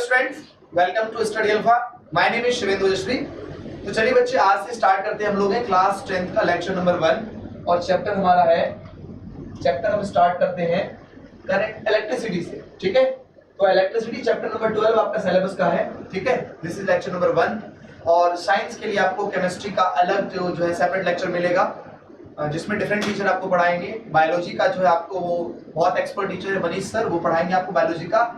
Students, welcome to Study Alpha. My name is Shivendra Joshi. तो चलिए बच्चे, आज से स्टार्ट करते हैं हम लोग हैं क्लास 10th का लेक्चर नंबर 1 और चैप्टर हमारा है, चैप्टर हम स्टार्ट करते हैं करंट इलेक्ट्रिसिटी से। ठीक है, तो इलेक्ट्रिसिटी चैप्टर नंबर 12 आपका सिलेबस का है। ठीक है, दिस इज लेक्चर नंबर 1 और साइंस के लिए आपको केमिस्ट्री का अलग जो है सेपरेट लेक्चर मिलेगा जिसमें डिफरेंट टीचर आपको पढ़ाएंगे। बायोलॉजी का जो है आपको वो बहुत एक्सपर्ट टीचर है मनीष सर, वो पढ़ाएंगे आपको बायोलॉजी का।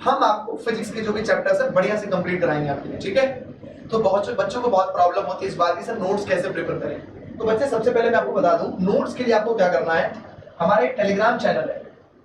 हम आपको फिजिक्स के जो भी चैप्टर्स है बढ़िया से कंप्लीट कराएंगे आपके लिए। ठीक है, तो बहुत से बच्चों को बहुत प्रॉब्लम होती है इस बात की, सर नोट्स कैसे प्रिपेयर करें। तो बच्चे सबसे पहले मैं आपको बता दूं, नोट्स के लिए आपको क्या करना है, हमारे टेलीग्राम चैनल है,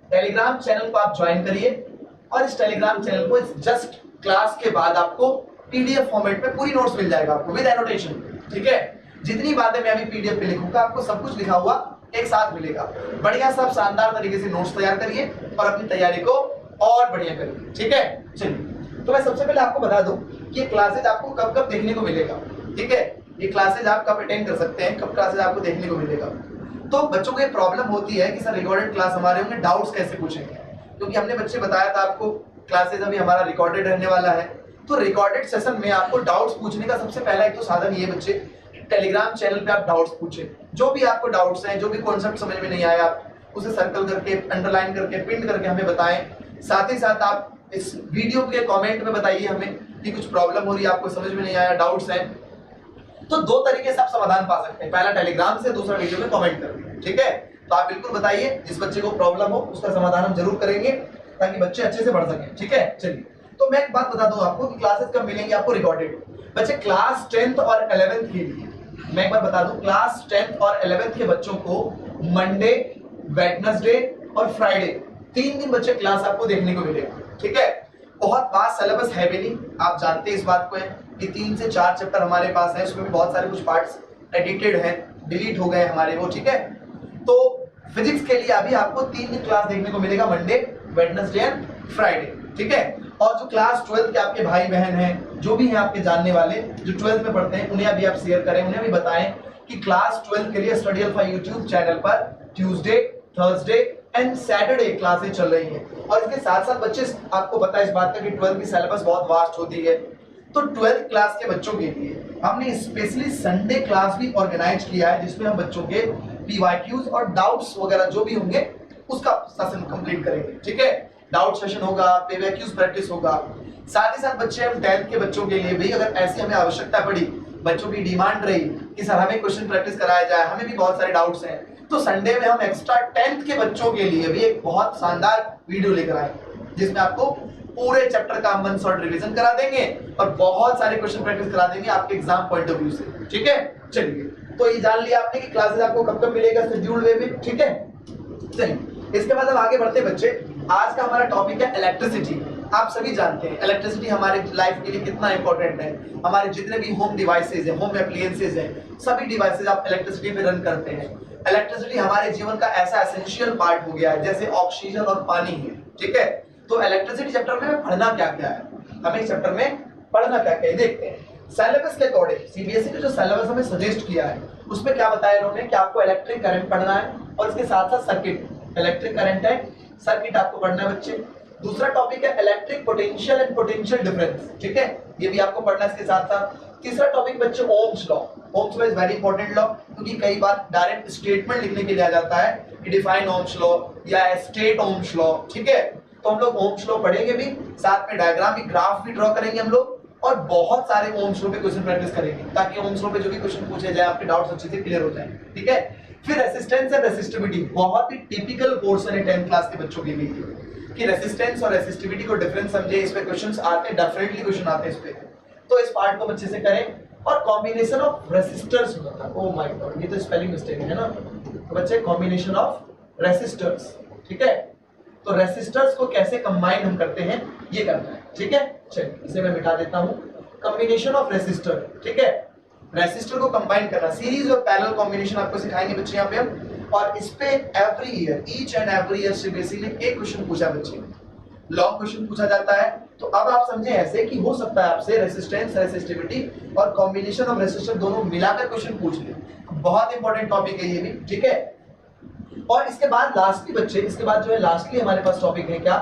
टेलीग्राम चैनल को आप ज्वाइन करिए और इस टेलीग्राम चैनल को जस्ट क्लास के बाद आपको पीडीएफ फॉर्मेट में पूरी नोट्स मिल जाएगा आपको विद एनोटेशन। ठीक है, जितनी बातें मैं अभी पीडीएफ पे लिखूंगा आपको सब कुछ लिखा हुआ एक साथ मिलेगा। बढ़िया सब शानदार तरीके से नोट्स तैयार करिए और अपनी तैयारी को और बढ़िया करिए। ठीक है, चलिए तो मैं सबसे पहले आपको बता दूं कि ये क्लासेज आपको कब कब देखने को मिलेगा। ठीक है, ये क्लासेज आप कब अटेंड कर सकते हैं, कब क्लासेज आपको देखने को मिलेगा। तो बच्चों को ये प्रॉब्लम होती है कि सर रिकॉर्डेड क्लास हमारे होंगे, डाउट्स कैसे पूछेंगे, क्योंकि हमने बच्चे बताया था आपको क्लासेज अभी हमारा रिकॉर्डेड रहने वाला है। तो रिकॉर्डेड सेशन में आपको डाउट्स पूछने का सबसे पहला एक तो साधन ये बच्चे, टेलीग्राम चैनल पे आप डाउट्स पूछे, जो भी आपको डाउट्स हैं, जो भी कॉन्सेप्ट समझ में नहीं आया आप उसे सर्कल करके, अंडरलाइन करके, पिन करके हमें बताएं। साथ ही साथ आप इस वीडियो के कमेंट में बताइए हमें कि कुछ प्रॉब्लम हो रही है, आपको समझ में नहीं आया, डाउट्स हैं। तो दो तरीके से आप समाधान पा सकते हैं, पहला टेलीग्राम से, दूसरा वीडियो में कमेंट करके। ठीक है, तो आप बिल्कुल बताइए, जिस बच्चे को प्रॉब्लम हो उसका समाधान हम जरूर करेंगे ताकि बच्चे अच्छे से पढ़ सकें। ठीक है, चलिए तो मैं एक बात बता दूं आपको कि क्लासेस कब मिलेंगे आपको रिकॉर्डेड। बच्चे क्लास 10th और 11th के लिए मैं एक बार बता दूं, क्लास 10th और 11th के बच्चों को मंडे, वेडनेसडे और फ्राइडे 3 दिन बच्चे क्लास आपको देखने को मिलेगा। ठीक है, बहुत वास्ट सिलेबस है भी नहीं, आप जानते हैं इस बात को है कि 3 से 4 चैप्टर हमारे पास है, उसमें भी बहुत सारे कुछ पार्ट्स एडिटेड हैं, डिलीट हो गए हमारे वो। ठीक है, तो फिजिक्स के लिए अभी आपको 3 दिन क्लास देखने को मिलेगा, मंडे, वेडनेसडे एंड फ्राइडे। ठीक है, और जो क्लास 12 के आपके भाई बहन हैं, जो भी हैं आपके जानने वाले जो 12th में पढ़ते हैं, उन्हें अभी आप शेयर करें, उन्हें भी बताएं कि क्लास 12 के लिए स्टडी अल्फा यूट्यूब चैनल पर Tuesday, Thursday and Saturday classes चल रही हैं। और इसके साथ साथ बच्चे आपको पता है इस बात का कि 12th की सिलेबस बहुत वास्ट होती है, तो 12th क्लास के बच्चों के लिए हमने स्पेशली संडे क्लास भी ऑर्गेनाइज किया है, जिसमें हम बच्चों के पीवाईक्यूज और डाउट्स वगैरह जो भी होंगे उसका सेशन कंप्लीट करेंगे। ठीक है, डाउट सेशन होगा, पीवाईक्यूज प्रैक्टिस होगा। साथ ही साथ बच्चे हम 10th के बच्चों के लिए भी, अगर ऐसी हमें आवश्यकता पड़ी, बच्चों की डिमांड रही कि सर हमें क्वेश्चन प्रैक्टिस कराया जाए, हमें भी बहुत सारे डाउट्स हैं, तो संडे में हम एक्स्ट्रा 10th के बच्चों के लिए भी एक बहुत शानदार वीडियो लेकर आए, जिसमें आपको पूरे चैप्टर का वन शॉट रिवीजन करा देंगे और बहुत सारे क्वेश्चन प्रैक्टिस करा देंगे आपके एग्जाम पॉइंट ऑफ व्यू से। ठीक है, चलिए तो ये जान लिया आपने कि क्लासेस आपको कब कब मिलेगा शेड्यूल्ड वे में। ठीक है, चलिए इसके बाद हम आगे बढ़ते हैं बच्चे। आज का हमारा टॉपिक है इलेक्ट्रिसिटी। आप सभी जानते हैं इलेक्ट्रिसिटी हमारे लाइफ के लिए कितना इंपॉर्टेंट है। हमारे जितने भी होम डिवाइसेज हैं, होम एप्लायंसेज हैं, सभी डिवाइसेज आप इलेक्ट्रिसिटी पे रन करते हैं। इलेक्ट्रिसिटी हमारे जीवन का ऐसा एसेंशियल पार्ट हो गया है जैसे ऑक्सीजन और पानी है। ठीक है, तो इलेक्ट्रिसिटी चैप्टर में पढ़ना क्या क्या है, हमें इस चैप्टर में पढ़ना क्या क्या है देखते हैं। सिलेबस के अकॉर्डिंग सीबीएसई ने जो सिलेबस हमें सजेस्ट किया है उसमें क्या बताया इन्होंने कि आपको इलेक्ट्रिक करंट पढ़ना है और इसके साथ साथ सर्किट, इलेक्ट्रिक करंट है, सर्किट आपको पढ़ना है बच्चे। दूसरा टॉपिक है electric potential and potential difference. ठीक है, ये भी आपको पढ़ना है इसके साथ साथ। तीसरा टॉपिक बच्चे Ohm's law. Ohm's law is very important law, क्योंकि कई बार डायरेक्ट स्टेटमेंट लिखने के लिए आ जाता है कि डिफाइन ओम्स लॉ या स्टेट ओम्स लॉ। ठीक है, तो हम लोग ओम्स लॉ पढ़ेंगे भी, साथ में डायग्राम भी, ग्राफ भी ड्रॉ करेंगे हम लोग और बहुत सारे ओम्स लॉ पे क्वेश्चन प्रैक्टिस करेंगे ताकि ओम्स लॉ पे जो भी क्वेश्चन पूछे जाए आपके डाउट्स अच्छे से क्लियर हो जाए। ठीक है, फिर रेजिस्टेंस एंड रेसिस्टिविटी, बहुत ही टिपिकल पोर्शन है 10th क्लास के बच्चों के लिए कि रेजिस्टेंस और रेसिस्टिविटी को डिफरेंस समझे। इस पे क्वेश्चंस आते हैं, डेफिनेटली क्वेश्चन आते हैं इस पे, तो इस पार्ट को अच्छे से करें। और कॉम्बिनेशन ऑफ रेसिस्टर्स होता है, ओह माय गॉड ये तो स्पेलिंग मिस्टेक है ना, तो बच्चे कॉम्बिनेशन ऑफ रेसिस्टर्स। ठीक है, तो रेसिस्टर्स को कैसे कंबाइन हम करते हैं ये करना है। ठीक है, चलिए इसे मैं मिटा देता हूं। कॉम्बिनेशन ऑफ रेसिस्टर, ठीक है, रेसिस्टर को कंबाइन करना, सीरीज और पैरेलल कॉम्बिनेशन आपको सिखाएंगे बच्चे यहाँ पे हम। और इस पे every year, each and every year से बेसिकली एक क्वेश्चन पूछा बच्चे, लॉन्ग क्वेश्चन पूछा जाता है। तो अब आप समझे ऐसे कि हो सकता है आपसे रेसिस्टेंस, रेसिस्टिविटी और कॉम्बिनेशन ऑफ रेसिस्टर दोनों मिलाकर क्वेश्चन पूछ ले, बहुत इंपॉर्टेंट टॉपिक है ये भी। ठीक है, और इसके बाद लास्टली बच्चे, इसके बाद जो है लास्टली हमारे पास टॉपिक है क्या,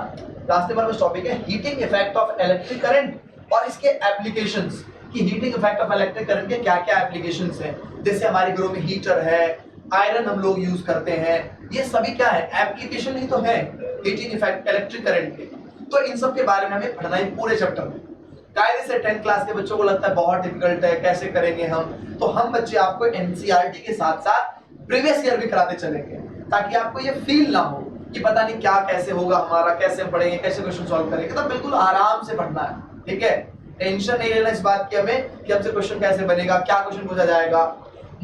लास्ट नंबर में टॉपिक है heating effect of electric current और इसके एप्लीकेशंस कि heating effect of electric current के क्या क्या एप्लीकेशंस हैं। जैसे हमारे घरों में हीटर है, आयरन हम लोग यूज करते हैं, ये सभी क्या है एप्लीकेशन ही तो है हीटिंग इफेक्ट इलेक्ट्रिक करंट के। तो इन सब के बारे में हमें पढ़ना है पूरे चैप्टर में। कायदे से 10th क्लास के बच्चों को लगता है बहुत डिफिकल्ट है, कैसे करेंगे हम, तो हम बच्चे आपको एनसीईआरटी के साथ साथ प्रीवियस ईयर भी कराते चलेंगे ताकि आपको ये फील ना हो कि पता नहीं क्या कैसे होगा हमारा, कैसे पढ़ेंगे, कैसे क्वेश्चन सॉल्व करेंगे। तो बिल्कुल आराम से पढ़ना है, ठीक है। टेंशन नहीं लेना इस बात की हमें कि हमसे क्वेश्चन कैसे बनेगा, क्या क्वेश्चन पूछा जाएगा।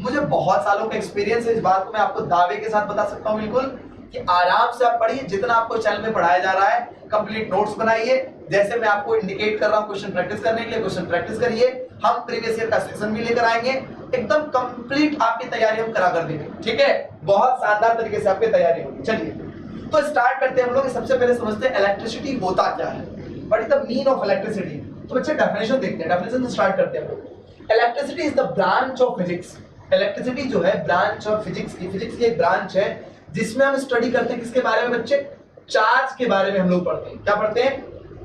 मुझे बहुत सालों का एक्सपीरियंस है, इस बात को मैं आपको दावे के साथ बता सकता हूँ बिल्कुल कि आराम से आप पढ़िए। जितना आपको चैनल में पढ़ाया जा रहा है कंप्लीट नोट्स बनाइए, जैसे मैं आपको इंडिकेट कर रहा हूँ क्वेश्चन प्रैक्टिस करने के लिए क्वेश्चन प्रैक्टिस करिए। हम प्रीवियस ईयर का सेक्शन भी लेकर आएंगे, एकदम कंप्लीट आपकी तैयारी हम करा कर देंगे, ठीक है। बहुत शानदार तरीके से आपकी तैयारी होगी। चलिए तो स्टार्ट करते हैं हम लोग। सबसे पहले समझते हैं इलेक्ट्रिसिटी होता क्या है, what is the mean of electricity. तो बच्चे डेफिनेशन देखते हैं, डेफिनेशन से स्टार्ट करते हैं हम लोग। Electricity is the branch of physics. Electricity जो है ब्रांच ऑफ फिजिक्स की एक ब्रांच है जिसमें हम स्टडी करते हैं किसके बारे में बच्चे, चार्ज के बारे में हम लोग पढ़ते हैं। क्या पढ़ते हैं,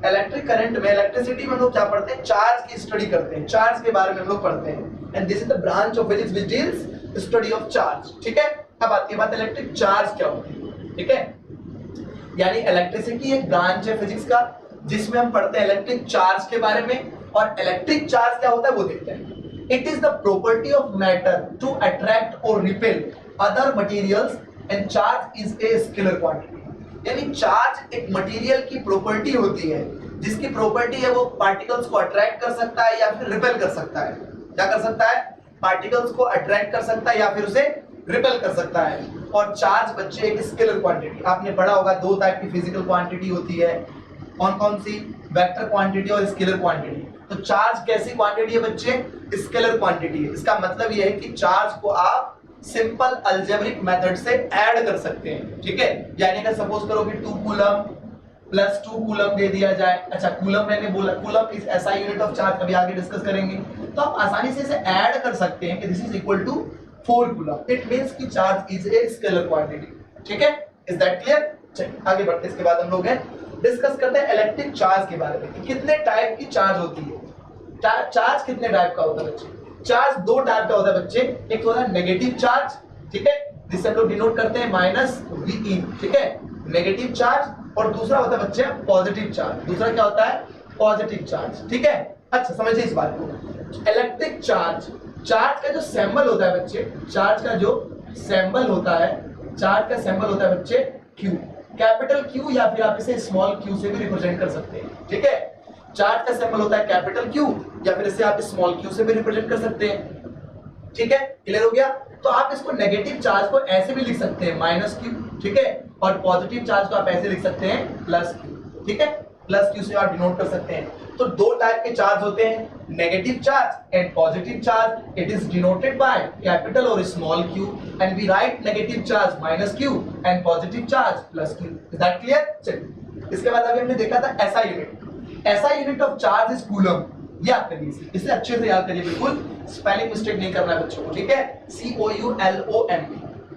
इलेक्ट्रिक करंट में इलेक्ट्रिसिटी में हम लोग क्या पढ़ते हैं, चार्ज की स्टडी करते हैं, चार्ज के बारे में हम लोग पढ़ते हैं। And this is the branch of physics which deals study of charge, ठीक है। अब आती है बात इलेक्ट्रिक चार्ज क्या होती है, ठीक है। यानी इलेक्ट्रिसिटी एक ब्रांच है फिजिक्स का जिसमें हम पढ़ते हैं इलेक्ट्रिक चार्ज के बारे में। और इलेक्ट्रिक चार्ज क्या होता है वो देखते हैं। It is the property of matter to attract और repel other materials and charge is a scalar quantity. यानी चार्ज एक मटेरियल की प्रॉपर्टी होती है जिसकी प्रॉपर्टी है वो पार्टिकल्स को अट्रैक्ट कर सकता है या फिर रिपेल कर सकता है। क्या कर सकता है, पार्टिकल्स को अट्रैक्ट कर सकता है या फिर उसे रिपेल कर सकता है। और चार्ज बच्चे एक स्केलर क्वांटिटी, आपने पढ़ा होगा दो टाइप की फिजिकल क्वांटिटी होती है, कौन कौन सी, वेक्टर क्वांटिटी और स्केलर क्वांटिटी। तो चार्ज कैसी क्वांटिटी है बच्चे, स्केलर क्वांटिटी है। इसका मतलब यह है कि चार्ज को आप सिंपल अलजेब्रिक मेथड से ऐड कर सकते हैं, ठीक है। यानी अगर सपोज करो कि 2 कूलम प्लस 2 कूलम दे दिया जाए, अच्छा कूलम मैंने बोला, coulomb is SI unit of charge, कभी आगे डिस्कस करेंगे। तो आप आसानी से इसे ऐड कर सकते हैं कि this is equal to 4 coulomb. It means कि charge is a scalar quantity, ठीक है। Is that clear. चलिए आगे बढ़ते हैं। इसके बाद हम लोग हैं डिस्कस करते हैं इलेक्ट्रिक चार्ज के बारे में कि कितने टाइप की चार्ज होती है। चार्ज कितने टाइप का होता है बच्चे, चार्ज 2 टाइप का होता है बच्चे। एक होता है नेगेटिव चार्ज, ठीक है, जिसे हम लोग डिनोट करते हैं -VE, ठीक है, नेगेटिव चार्ज। और दूसरा होता है बच्चे पॉजिटिव चार्ज। दूसरा क्या होता है, पॉजिटिव चार्ज, ठीक है। अच्छा समझिए इस बात को। इलेक्ट्रिक चार्ज, चार्ज का जो सिंबल होता है बच्चे, चार्ज का जो सिंबल होता है, चार्ज का सिंबल होता है बच्चे Q, कैपिटल Q, या फिर आप इसे स्मॉल q से भी रिप्रेजेंट कर सकते हैं, ठीक है। चार्ज का सिंबल होता है कैपिटल Q या फिर इसे आप स्मॉल q से भी रिप्रेजेंट कर सकते हैं, ठीक है। क्लियर हो गया। तो आप इसको नेगेटिव चार्ज को ऐसे भी लिख सकते हैं -Q, ठीक है, और पॉजिटिव चार्ज को आप ऐसे लिख सकते हैं +Q, ठीक है। +Q से आप डिनोट कर सकते हैं। तो 2 टाइप के चार्ज होते हैं, negative charge and positive charge. It is denoted by capital और small q and we write negative charge -Q and positive charge +Q। Is that clear. चलिए इसके बाद अभी हमने देखा था SI unit. SI unit of charge is coulomb. याद करिए इसे अच्छे से याद करिए, बिल्कुल स्पेलिंग मिस्टेक नहीं करना है बच्चों को, ठीक है। COULOM,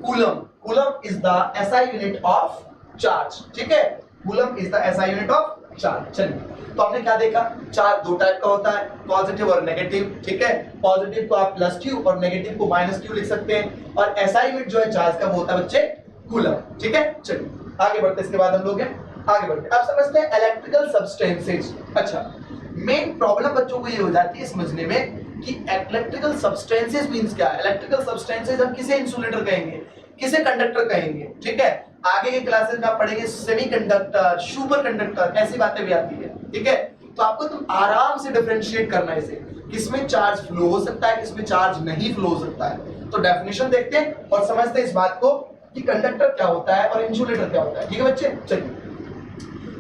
coulomb. Coulomb is the SI unit of charge, ठीक है। Coulomb is the SI unit of charge. चलिए तो हमने क्या देखा, चार्ज 2 टाइप का होता है, पॉजिटिव और नेगेटिव, ठीक है। पॉजिटिव को आप +Q और नेगेटिव को -Q लिख सकते हैं। और SI यूनिट जो है चार्ज का वो होता है बच्चे कूलम, ठीक है। चलिए आगे बढ़ते हैं। इसके बाद हम लोग हैं आगे बढ़ते हैं। अब समझते हैं इलेक्ट्रिकल सब्सटेंसेज। अच्छा मेन प्रॉब्लम बच्चों को ये हो जाती है समझने में कि इलेक्ट्रिकल सब्सटेंसेज मींस क्या है। इलेक्ट्रिकल सब्सटेंसेज हम किसे इंसुलेटर कहेंगे, किसे कंडक्टर कहेंगे, ठीक है। आगे के क्लासेस में आप पढ़ेंगे सेमीकंडक्टर, सुपर कंडक्टर, ऐसी बातें भी आती है, ठीक है। तो आपको तुम आराम से डिफरेंशिएट करना है इसे, किसमें चार्ज फ्लो हो सकता है, किसमें चार्ज नहीं फ्लो हो सकता है। तो डेफिनेशन देखते हैं और समझते हैं इस बात को कि कंडक्टर क्या होता है और इंसुलेटर क्या होता है, ठीक है बच्चे। चलिए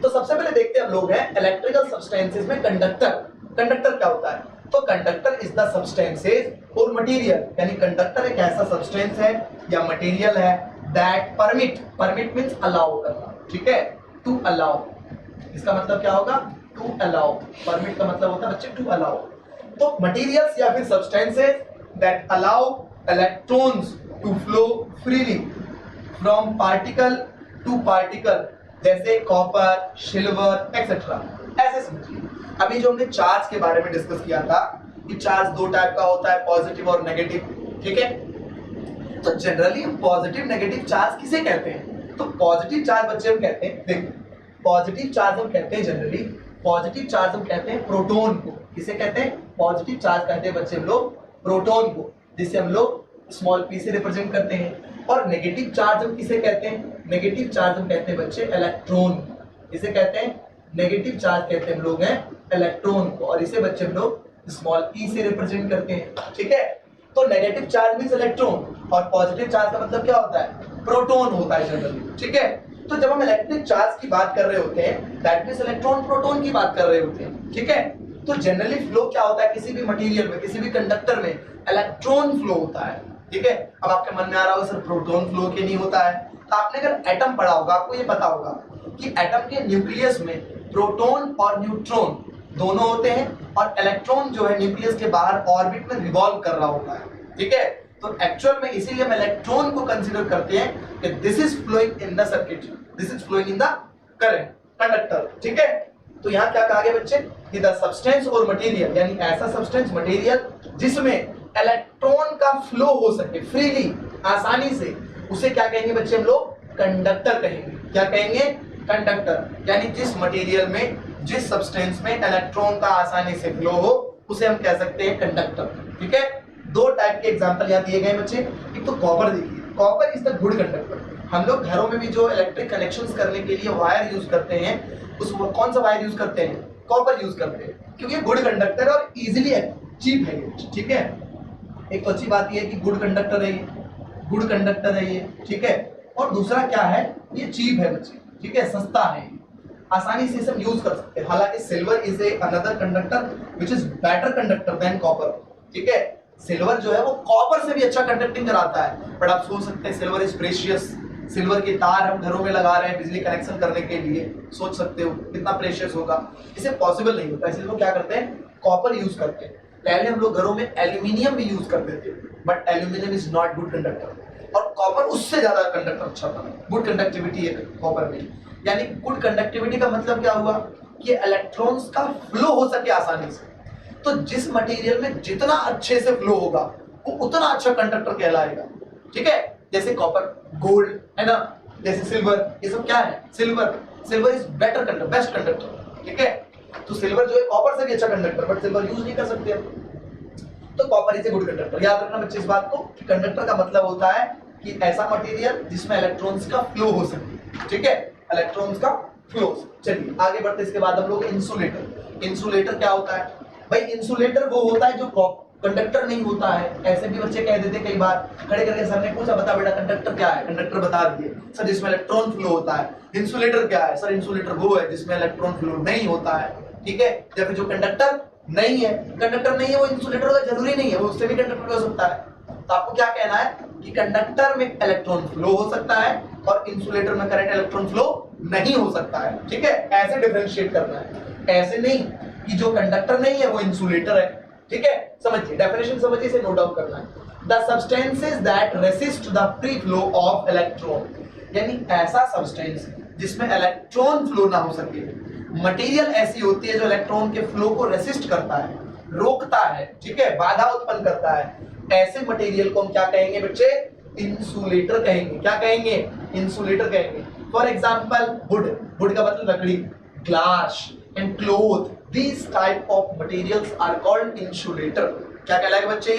तो सबसे पहले देखते हैं हम लोग हैं इलेक्ट्रिकल सब्सटेंसेज में कंडक्टर। कंडक्टर क्या होता है, तो कंडक्टर इज द सब्सटेंसेज और मटेरियल, यानी कंडक्टर एक ऐसा सब्सटेंस है या मटेरियल है दैट परमिट मींस अलाउ करना, ठीक है, टू अलाउ। इसका मतलब क्या होगा, टू अलाउ। परमिट का मतलब होता है बच्चे टू अलाउ। तो मटेरियल्स या फिर substances that allow electrons to flow freely from particle to particle जैसे कॉपर, सिल्वर एक्सेट्रा, ऐसे समझिए। अभी जो हमने चार्ज के बारे में डिस्कस किया था कि चार्ज दो टाइप का होता है, पॉजिटिव और नेगेटिव, ठीक है। तो जनरली हम पॉजिटिव नेगेटिव चार्ज किसे कहते हैं? तो पॉजिटिव चार्ज बच्चे हम कहते हैं, देखो पॉजिटिव चार्ज हम कहते हैं जनरली, पॉजिटिव चार्ज हम कहते हैं प्रोटॉन को। किसे कहते हैं? पॉजिटिव चार्ज कहते हैं बच्चे हम लोग प्रोटॉन को, जिसे हम लोग स्मॉल p से रिप्रेजेंट करते हैं। और नेगेटिव चार्ज हम किसे कहते हैं? नेगेटिव चार्ज हम कहते हैं बच्चे इलेक्ट्रॉन। इसे कहते हैं नेगेटिव चार्ज, कहते हैं हम लोग हैं इलेक्ट्रॉन को, और इसे बच्चे हम लोग स्मॉल p से रिप्रेजेंट करते हैं, ठीक है। तो नेगेटिव चार्ज मींस इलेक्ट्रॉन और पॉजिटिव चार्ज का मतलब क्या होता है? प्रोटॉन होता है जनरली, ठीक है। तो जब हम इलेक्ट्रिक चार्ज की बात कर रहे होते हैं, दैट मींस इलेक्ट्रॉन प्रोटॉन की बात कर रहे होते हैं, ठीक है। तो जनरली फ्लो क्या होता है? किसी भी मटेरियल में, किसी भी कंडक्टर में इलेक्ट्रॉन फ्लो होता है, ठीक है। अब आपके मन में आ रहा होगा सर प्रोटॉन फ्लो क्यों नहीं होता है? तो आपने अगर एटम पढ़ा होगा आपको ये पता होगा कि एटम के न्यूक्लियस में प्रोटॉन और न्यूट्रॉन दोनों होते हैं, और इलेक्ट्रॉन जो है न्यूक्लियस के बाहर ऑर्बिट में रिवॉल्व कर रहा होता है, ठीक है। तो एक्चुअल में इसीलिए हम इलेक्ट्रॉन को कंसीडर करते हैं कि this is flowing in the circuit, this is flowing in the current conductor, ठीक है। तो यहाँ क्या कहा गया बच्चे कि द सब्सटेंस और मटेरियल, यानी ऐसा सब्सटेंस मटेरियल जिसमें इलेक्ट्रॉन का फ्लो हो सके फ्रीली, आसानी से, उसे क्या कहेंगे बच्चे हम लोग? कंडक्टर कहेंगे। क्या कहेंगे? कंडक्टर। यानी जिस मटेरियल में, जिस सब्सटेंस में इलेक्ट्रॉन का आसानी से फ्लो हो, उसे हम कह सकते हैं कंडक्टर, ठीक है। दो टाइप के एग्जांपल यहाँ दिए गए बच्चे। एक तो कॉपर देखिए, copper is the good conductor. हम लोग घरों में भी जो इलेक्ट्रिक कनेक्शंस करने के लिए वायर यूज करते हैं, उस कौन सा वायर यूज करते हैं? कॉपर यूज करते हैं, क्योंकि ये गुड कंडक्टर और इजीली चीप है ये, ठीक है। एक तो अच्छी बात ये है कि गुड कंडक्टर है ये, गुड कंडक्टर है ये, ठीक है। और दूसरा क्या है? ये चीप है बच्चे, ठीक है, सस्ता है, आसानी से इसे हम यूज कर सकते हैं। हालांकि silver is a another conductor which is better conductor than copper, ठीक है। सिल्वर जो है वो कॉपर से भी अच्छा कंडक्टिंग कराता है, बट आप सोच सकते हैं सिल्वर इज प्रेशियस। सिल्वर के तार हम घरों में लगा रहे हैं बिजली कनेक्शन करने के लिए, सोच सकते हो कितना प्रेशियस होगा। इसे पॉसिबल नहीं होता, इसलिए लोग क्या करते हैं? कॉपर यूज करते हैं। पहले हम लोग घरों में एल्यूमिनियम भी यूज करते थे, but aluminium is not good conductor, और कॉपर उससे ज्यादा कंडक्टर अच्छा था, गुड कंडक्टिविटी है कॉपर में। यानी गुड कंडक्टिविटी का मतलब क्या हुआ? कि इलेक्ट्रॉन्स का फ्लो हो सके आसानी से। तो जिस मटेरियल में जितना अच्छे से फ्लो होगा वो उतना अच्छा कंडक्टर कहलाएगा, ठीक है। जैसे कॉपर, गोल्ड है ना, जैसे सिल्वर, ये सब क्या है? Silver, silver is better conductor, best conductor, ठीक है। तो सिल्वर जो है कॉपर से भी अच्छा कंडक्टर, बट सिल्वर यूज नहीं कर सकते हम, तो copper is a good conductor. याद रखना बच्चे इस बात को कि कंडक्टर का मतलब होता है कि ऐसा मटेरियल जिसमें इलेक्ट्रॉन्स का फ्लो हो सके, ठीक है, इलेक्ट्रॉन्स का फ्लो। चलिए आगे बढ़ते, इसके बाद हम लोग इंसुलेटर। इंसुलेटर क्या होता है भाई? इंसुलेटर वो होता है जो कंडक्टर नहीं होता है। ऐसे भी बच्चे कह देते कई बार, खड़े करके सर ने पूछा बता बेटा कंडक्टर क्या है? कंडक्टर बता दिए सर जिसमें इलेक्ट्रॉन फ्लो होता है। इंसुलेटर क्या है? सर इंसुलेटर वो है जिसमें इलेक्ट्रॉन फ्लो नहीं होता है, ठीक है। या फिर जो कंडक्टर नहीं है, कंडक्टर नहीं है वो इंसुलेटर का जरूरी नहीं है, वो उससे भी कंडक्टर हो सकता है। तो आपको क्या कहना है कि कंडक्टर में इलेक्ट्रॉन फ्लो हो सकता है और इंसुलेटर में करंट इलेक्ट्रॉन फ्लो नहीं हो सकता है, ठीक है। ऐसे डिफरेंशिएट करना है, ऐसे नहीं कि जो कंडक्टर नहीं है वो इंसुलेटर है, ठीक है। समझिए, डेफिनेशन समझिए, इसे नोट डाउन करना है। The substances that resist the free flow of electron, यानी ऐसा सब्सटेंस जिसमें इलेक्ट्रॉन फ्लो ना हो सके। मटेरियल ऐसी होती है जो इलेक्ट्रॉन के फ्लो को रेसिस्ट करता है, रोकता है, ठीक है, बाधा उत्पन्न करता है। ऐसे मटेरियल को हम क्या कहेंगे बच्चे? इंसुलेटर कहेंगे। क्या कहेंगे? इंसुलेटर कहेंगे। फॉर एग्जांपल वुड, वुड का मतलब लकड़ी, glass and cloth, these type of materials are called insulator। क्या कहलाएगा बच्चे?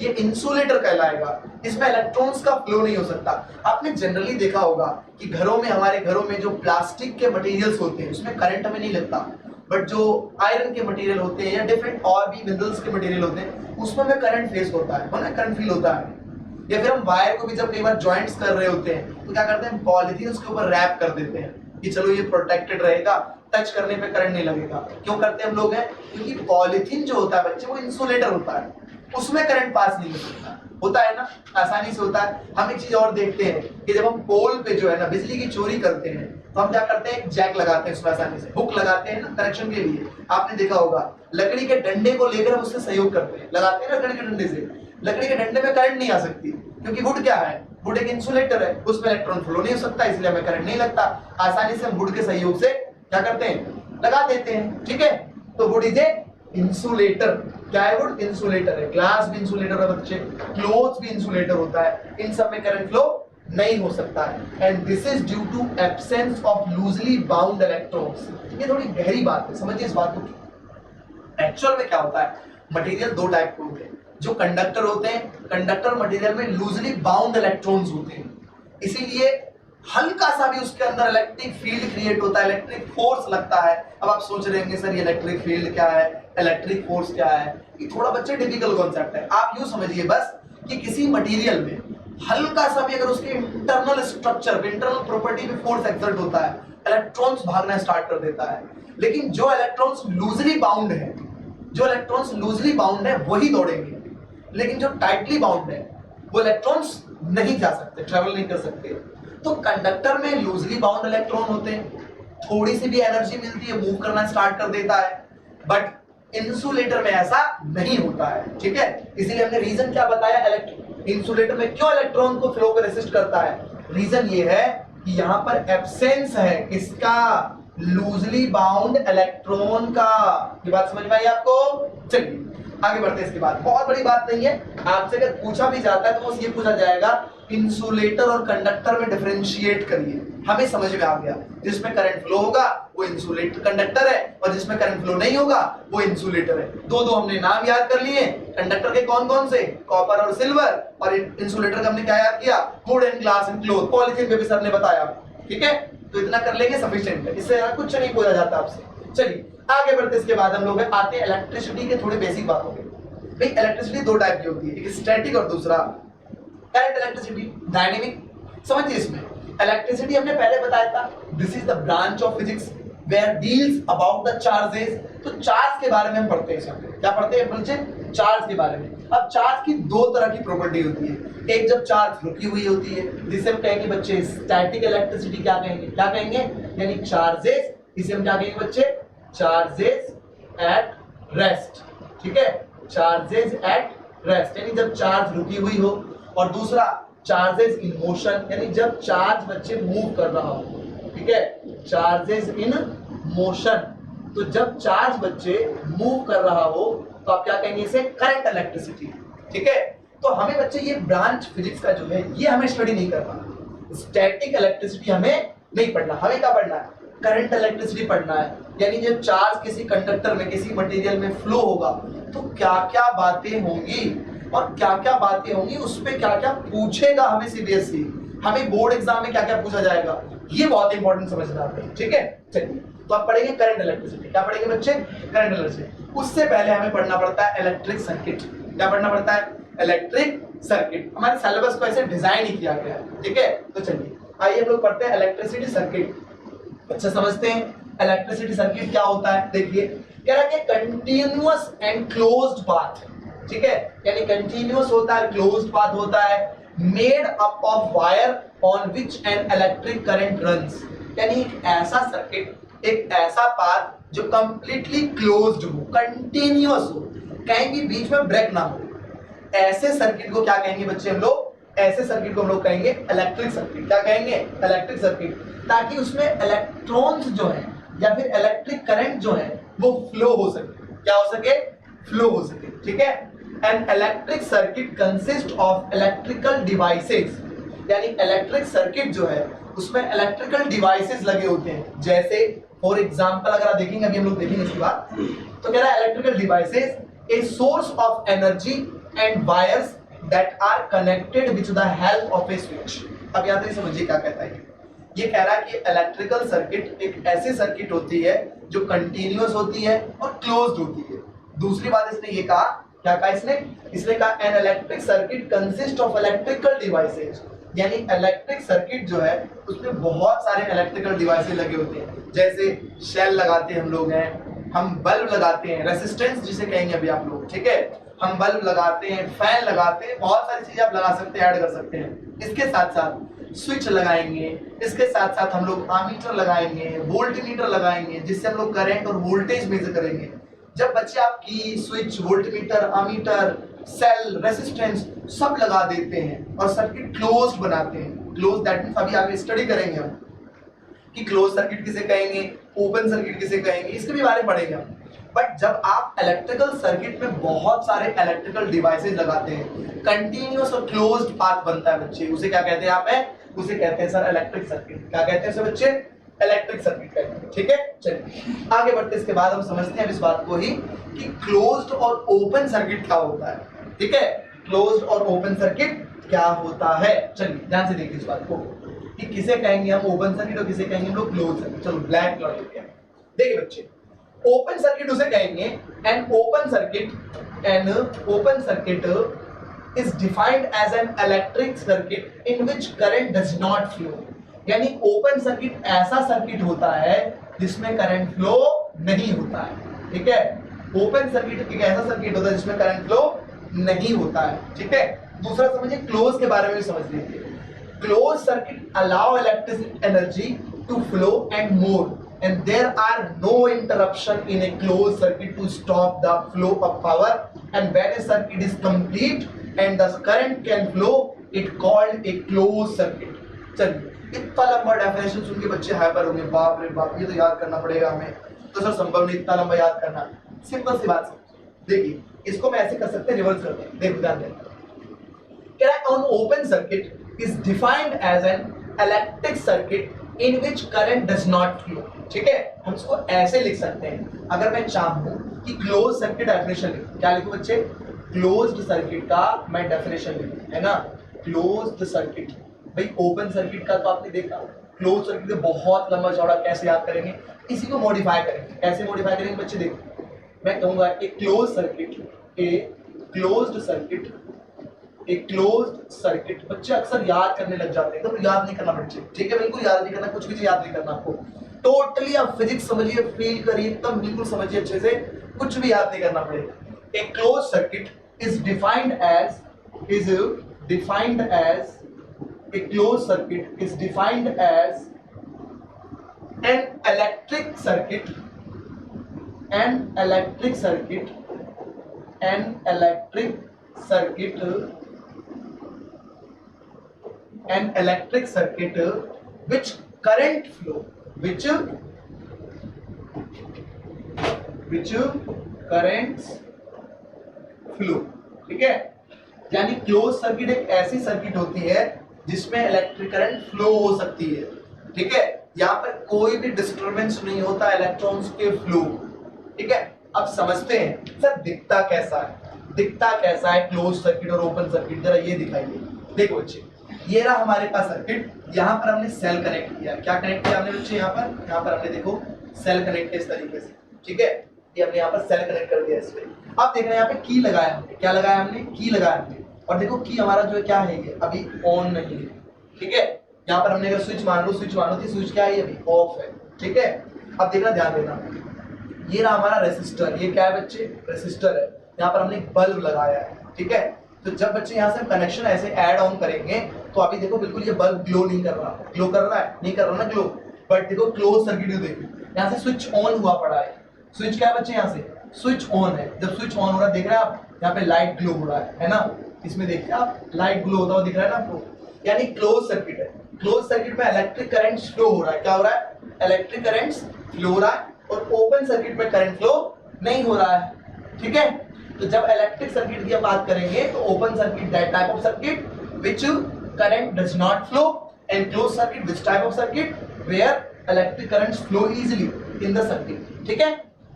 ये इंसुलेटर कहलाएगा। इसमें इलेक्ट्रॉन्स का फ्लो नहीं हो सकता। आपने जनरली देखा होगा कि घरों में, हमारे घरों में जो प्लास्टिक के मटेरियल्स होते हैं उसमें करंट हमें नहीं लगता, बट जो आयरन के मटेरियल होते हैं या डिफरेंट और भी मिनरल्स के मटेरियल होते हैं उसमें हमें करंट फेस होता है ना, करंट फील होता है। या फिर हम वायर को भी जब कई बार जॉइंट्स कर रहे होते हैं तो क्या करते हैं? पॉलिथीन के ऊपर रैप कर देते हैं कि चलो ये प्रोटेक्टेड रहेगा, टच करने पे करंट नहीं लगेगा। क्यों करते हैं हम लोग? हैं क्योंकि पॉलिथीन जो होता है बच्चे वो इंसुलेटर होता है, उसमें करंट पास नहीं होता, होता है ना, आसानी से होता है। हम एक चीज और देखते हैं कि जब हम पोल पे जो है ना बिजली की चोरी करते हैं तो हम क्या करते हैं? एक जैक लगाते हैं उसमें, आसानी से हुक लगाते हैं ना कनेक्शन के लिए। आपने देखा होगा लकड़ी के डंडे को लेकर हम उससे सहयोग करते हैं, लगाते हैं ना लकड़ी के डंडे से। लकड़ी के डंडे में करंट नहीं आ सकती क्योंकि वुड क्या है? वुड एक इंसुलेटर है, उसमें इलेक्ट्रॉन फ्लो नहीं हो सकता, इसलिए हमें करंट नहीं लगता। आसानी से हम वुड के सहयोग से क्या करते हैं, लगा देते हैं। ठीक है, तो वुड इज ए इंसुलेटर। क्या है वुड? इंसुलेटर है। ग्लास भी इंसुलेटर है बच्चे, क्लोथ भी इंसुलेटर होता है, इन सब में करंट फ्लो नहीं हो सकता है। And this is due to absence of loosely bound electrons. ये थोड़ी गहरी बात है, समझिए इस बात को। एक्चुअल में क्या होता है, मटेरियल दो टाइप के होते हैं। जो कंडक्टर होते हैं, कंडक्टर मटेरियल में लूजली बाउंड इलेक्ट्रॉन्स होते हैं, इसीलिए हल्का सा भी उसके अंदर इलेक्ट्रिक फील्ड क्रिएट होता है, इलेक्ट्रिक फोर्स लगता है। अब आप सोच रहे होंगे सर ये इलेक्ट्रिक फील्ड क्या है, इलेक्ट्रिक फोर्स क्या है? ये थोड़ा बच्चे टिपिकल कॉन्सेप्ट है। आप यूं समझिए बस कि किसी मटेरियल में हल्का सा भी अगर उसके इंटरनल स्ट्रक्चर, इंटरनल प्रॉपर्टी पे फोर्स एक्सर्ट होता है, इलेक्ट्रॉन्स भागना स्टार्ट कर देता है। लेकिन जो इलेक्ट्रॉन्स लूजली बाउंड है, जो इलेक्ट्रॉन्स लूजली बाउंड है वही दौड़ेंगे, लेकिन जो टाइटली बाउंड है वो इलेक्ट्रॉन्स नहीं जा सकते, ट्रेवल नहीं कर सकते। तो कंडक्टर में लूजली बाउंड इलेक्ट्रॉन होते हैं, थोड़ी सी भी एनर्जी मिलती है मूव करना स्टार्ट कर देता है, बट इंसुलेटर में ऐसा नहीं होता है। ठीक है, इसीलिए हमने रीजन क्या बताया, इंसुलेटर में क्यों इलेक्ट्रॉन को फ्लो को रेसिस्ट करता है। रीजन ये है कि यहां पर एब्सेंस है किसका, लूजली बाउंड इलेक्ट्रॉन का। ये बात समझ में आई आपको? चलिए आगे बढ़ते हैं। इसके बाद बहुत बड़ी बात नहीं है, आपसे अगर पूछा भी जाता है तो बस ये पूछा जाएगा इंसुलेटर और कंडक्टर में डिफरेंशिएट करिए, हमें समझ में आ गया। जिसमें करंट फ्लो होगा वो इंसुलेटर कंडक्टर है, और जिसमें करंट फ्लो नहीं होगा वो इंसुलेटर है। दो हमने नाम याद कर लिए, कंडक्टर के कौन कौन से, कॉपर और सिल्वर, और इंसुलेटर का हमने क्या याद किया, would and glass and cloth. Polythene पे भी सर ने बताया। ठीक है, तो इतना कर लेंगे सफिशिएंट है, इससे कुछ नहीं पूछा जाता आपसे। चलिए आगे बढ़ते, इसके बाद हम लोग आते हैं इलेक्ट्रिसिटी के थोड़े बेसिक बातों पे। भाई इलेक्ट्रिसिटी दो टाइप की होती है, एक स्टैटिक और दूसरा करंट इलेक्ट्रिसिटी, डायनेमिक। समझिए इसमें इलेक्ट्रिसिटी हमने पहले बताया था, this is the branch of physics where deals about the charges. तो चार्ज के बारे में हम पढ़ते हैं, इसमें क्या पढ़ते हैं बच्चे, चार्ज के बारे में। अब चार्ज की दो तरह की प्रॉपर्टी होती है, एक जब चार्ज रुकी हुई होती है जिसे हम कहेंगे बच्चे स्टैटिक इलेक्ट्रिसिटी। क्या कहेंगे, क्या कहेंगे, यानी चार्जेस, इसे हम क्या कहेंगे बच्चे, चार्जेस एट रेस्ट। ठीक है, चार्जेस एट रेस्ट यानी जब चार्ज रुकी हुई हो, और दूसरा चार्जेस इन मोशन यानी जब चार्ज बच्चे मूव कर रहा हो। ठीक है, चार्जेस इन मोशन, तो जब चार्ज बच्चे मूव कर रहा हो तो आप क्या कहेंगे, इसे करंट इलेक्ट्रिसिटी। ठीक है, तो हमें बच्चे ये ब्रांच फिजिक्स का जो है ये हमें स्टडी नहीं करना, स्टैटिक इलेक्ट्रिसिटी हमें नहीं पढ़ना। हमें क्या पढ़ना है, करंट इलेक्ट्रिसिटी पढ़ना है। यानी जब चार्ज किसी कंडक्टर में, किसी मटेरियल में फ्लो होगा तो क्या क्या बातें होंगी, और क्या क्या बातें होंगी उस पे क्या क्या पूछेगा हमें सीबीएसई, हमें बोर्ड एग्जाम में क्या क्या पूछा जाएगा, ये बहुत इंपॉर्टेंट समझना है। ठीक है, चलिए तो आप पढ़ेंगे करंट इलेक्ट्रिसिटी। क्या पढ़ेंगे बच्चे, करंट इलेक्ट्रिसिटी। उससे पहले हमें पढ़ना पड़ता है इलेक्ट्रिक सर्किट। क्या पढ़ना पड़ता है, इलेक्ट्रिक सर्किट। हमारे सिलेबस को ऐसे डिजाइन ही किया गया है। ठीक है, तो चलिए आइए हम लोग पढ़ते हैं इलेक्ट्रिसिटी सर्किट। अच्छा समझते हैं इलेक्ट्रिसिटी सर्किट क्या होता है। देखिए कह रहा है कि कंटीन्यूअस एंड क्लोज्ड पाथ। ठीक है, यानी कंटीन्यूअस होता है, क्लोज्ड पाथ होता है, made up of wire on which an electric current runs. यानी एक ऐसा सर्किट, एक ऐसा पाथ जो कंप्लीटली क्लोज्ड हो, कंटीन्यूअस हो, कहीं भी बीच में ब्रेक ना हो, ऐसे सर्किट को क्या कहेंगे बच्चे हम लोग, ऐसे सर्किट को हम लोग कहेंगे इलेक्ट्रिक सर्किट। क्या कहेंगे, इलेक्ट्रिक सर्किट, ताकि उसमें इलेक्ट्रॉन्स जो है या फिर इलेक्ट्रिक करंट जो है वो फ्लो हो सके। क्या हो सके, फ्लो हो सके। ठीक है, N electric circuit consist of electrical devices. यानी इलेक्ट्रिक सर्किट जो है उसमें इलेक्ट्रिकल डिवाइसेस लगे होते हैं। जैसे फॉर एग्जांपल अगर आप देखेंगे, अभी हम लोग देखेंगे इसके बाद, तो कह रहा है electrical devices a source of energy and wires that are connected with the help of a switch. अब याद रखिए, समझिए क्या कहता है ये कह रहा है कि इलेक्ट्रिकल सर्किट एक ऐसी सर्किट होती है जो कंटीन्यूअस होती है और क्लोज्ड होती है। दूसरी बात इसने ये कहा, क्या कहा इसने कहा N electric circuit consist of electrical devices. यानी इलेक्ट्रिक सर्किट जो है उसमें बहुत सारे इलेक्ट्रिकल डिवाइसेस लगे होते हैं। जैसे शेल लगाते हैं हम लोग हैं, हम बल्ब लगाते हैं, रेसिस्टेंस जिसे कहेंगे अभी आप लोग। ठीक है, हम बल्ब लगाते हैं, फैन लगाते हैं, बहुत सारी चीजें आप लगा सकते हैं, ऐड कर सकते हैं। इसके साथ साथ स्विच लगाएंगे, इसके साथ साथ हम लोग आमीटर लगाएंगे, वोल्टमीटर लगाएंगे, जिससे हम लोग करंट और वोल्टेज मेजर करेंगे। जब बच्चे आप की, switch, voltmeter, ammeter, cell, resistance सब लगा देते हैं और सर्किट क्लोज्ड बनाते हैं। क्लोज दैट मींस अभी आगे स्टडी करेंगे हम कि क्लोज सर्किट किसे कहेंगे, ओपन सर्किट किसे कहेंगे, इसके भी बारे में पढ़ेंगे हम। बट जब आप इलेक्ट्रिकल सर्किट में बहुत सारे इलेक्ट्रिकल डिवाइसेस लगाते हैं, कंटिन्यूअस और क्लोज्ड पाथ बनता है बच्चे, उसे क्या कहते हैं आप है? उसे कहते हैं सर इलेक्ट्रिक सर्किट। क्या कहते हैं सर बच्चे? इलेक्ट्रिक सर्किट कहते हैं। ठीक है, चलिए आगे बढ़ते इसके बाद हम समझते हैं इस बात को ही कि क्लोज्ड और ओपन सर्किट क्या होता है। ठीक है, क्लोज्ड और ओपन सर्किट क्या होता है, चलिए ध्यान से देखिए इस बात को कि किसे कहेंगे हम ओपन सर्किट और किसे कहेंगे हम लोग क्लोज सर्किट। चलो ब्लैक कलर हो गया। देखिए बच्चे, ओपन सर्किट उसे कहेंगे an open circuit is defined as an electric circuit in which current does not flow. यानी ओपन सर्किट ऐसा सर्किट होता है जिसमें करंट फ्लो नहीं होता है। ठीक है, ओपन सर्किट एक ऐसा सर्किट होता है जिसमें करंट फ्लो नहीं होता है। ठीक है, दूसरा समझिए क्लोज के बारे में भी समझ लीजिए। Closed circuit allow electric energy to flow and move, and there are no interruption in a closed circuit to stop the flow of power. And when a circuit is complete and the current can flow, it called a closed circuit. चलिए इतना लंबा definition सुन के बच्चे hyper होंगे, बाप रे बाप ये तो याद करना पड़ेगा हमें, तो सर संभव नहीं इतना लंबा याद करना। सिंपल सी बात देखिए, इसको मैं ऐसे कर सकते हैं, रिवर्स करते हैं। देखो ध्यान देना, an open circuit is defined as an electric circuit in which current does not flow। ठीक है, हम इसको ऐसे लिख सकते हैं। अगर मैं चाहूं कि क्लोज सर्किट डेफिनेशन लिखूं, क्या लिखूं बच्चे? क्लोज्ड सर्किट का मैं डेफिनेशन लिखूं, है ना। क्लोज्ड सर्किट, भाई ओपन सर्किट का तो आपने देखा, क्लोज सर्किट का बहुत लंबा चौड़ा कैसे याद करेंगे, इसी को मॉडिफाई करेंगे। कैसे मॉडिफाई करेंगे बच्चे? देखो मैं कहूंगा एक क्लोज सर्किट, एक क्लोज्ड सर्किट बच्चे अक्सर याद करने लग जाते हैं, तो याद नहीं करना बच्चे। ठीक है, बिल्कुल याद नहीं करना, कुछ भी याद नहीं करना आपको। टोटली आप फिजिक्स समझिए, फील करिए, तब बिल्कुल समझिए अच्छे से, कुछ भी याद नहीं करना पड़ेगा। एक close circuit is defined as a closed circuit is defined as an electric circuit which current flow ठीक है, यानी क्लोज सर्किट एक ऐसी सर्किट होती है जिसमें इलेक्ट्रिक करंट फ्लो हो सकती है। ठीक है, यहाँ पर कोई भी डिस्टरबेंस नहीं होता इलेक्ट्रॉन्स के फ्लो। ठीक है, अब समझते हैं सर दिखता कैसा है क्लोज सर्किट और ओपन सर्किट, जरा ये दिखाइए। देखो बच्चे, ये रहा हमारे पास सर्किट, यहाँ पर हमने सेल कनेक्ट किया। क्या कनेक्ट किया हमने बच्चे? यहाँ पर हमने देखो सेल कनेक्ट किया इस तरीके से। ठीक है, ये हमने यहाँ पर सेल कनेक्ट कर दिया इसमें। अब देख रहे हैं यहाँ पे की लगाया हमने, क्या लगाया हमने? की लगाया हमने। और देखो की हमारा जो है क्या है, ये अभी ऑन नहीं है। ठीक है, यहाँ पर हमने अगर स्विच मान लो थी, स्विच क्या है? अभी ऑफ है। ठीक है, अब देखना, ध्यान देना, ये रहा हमारा रेसिस्टर, ये क्या है बच्चे? रेसिस्टर है। यहाँ पर हमने एक बल्ब लगाया है। ठीक है, तो जब बच्चे यहाँ से कनेक्शन ऐसे ऐड ऑन करेंगे तो अभी देखो बिल्कुल ये बल्ब ग्लो नहीं कर रहा। ग्लो कर रहा है? नहीं कर रहा ना ग्लो, बट देखो क्लोज सर्किट देखो, यहाँ से स्विच ऑन हुआ पड़ा है। स्विच क्या है बच्चे? यहाँ से स्विच ऑन है। जब स्विच ऑन हो रहा है, देख रहे हैं आप, यहाँ पे लाइट ग्लो हो रहा है ना। इसमें देखिए आप, लाइट ग्लो होता हुआ दिख रहा है ना आपको, यानी क्लोज सर्किट है। क्लोज सर्किट में इलेक्ट्रिक करंट फ्लो हो रहा है। क्या हो रहा है? इलेक्ट्रिक करंट फ्लो हो रहा है। और ओपन सर्किट में करंट फ्लो नहीं हो रहा है। ठीक है, तो जब इलेक्ट्रिक सर्किट की बात करेंगे तो open circuit that type of circuit which current does not flow, and close circuit which type of circuit where electric currents flow easily in the circuit. ठीक है,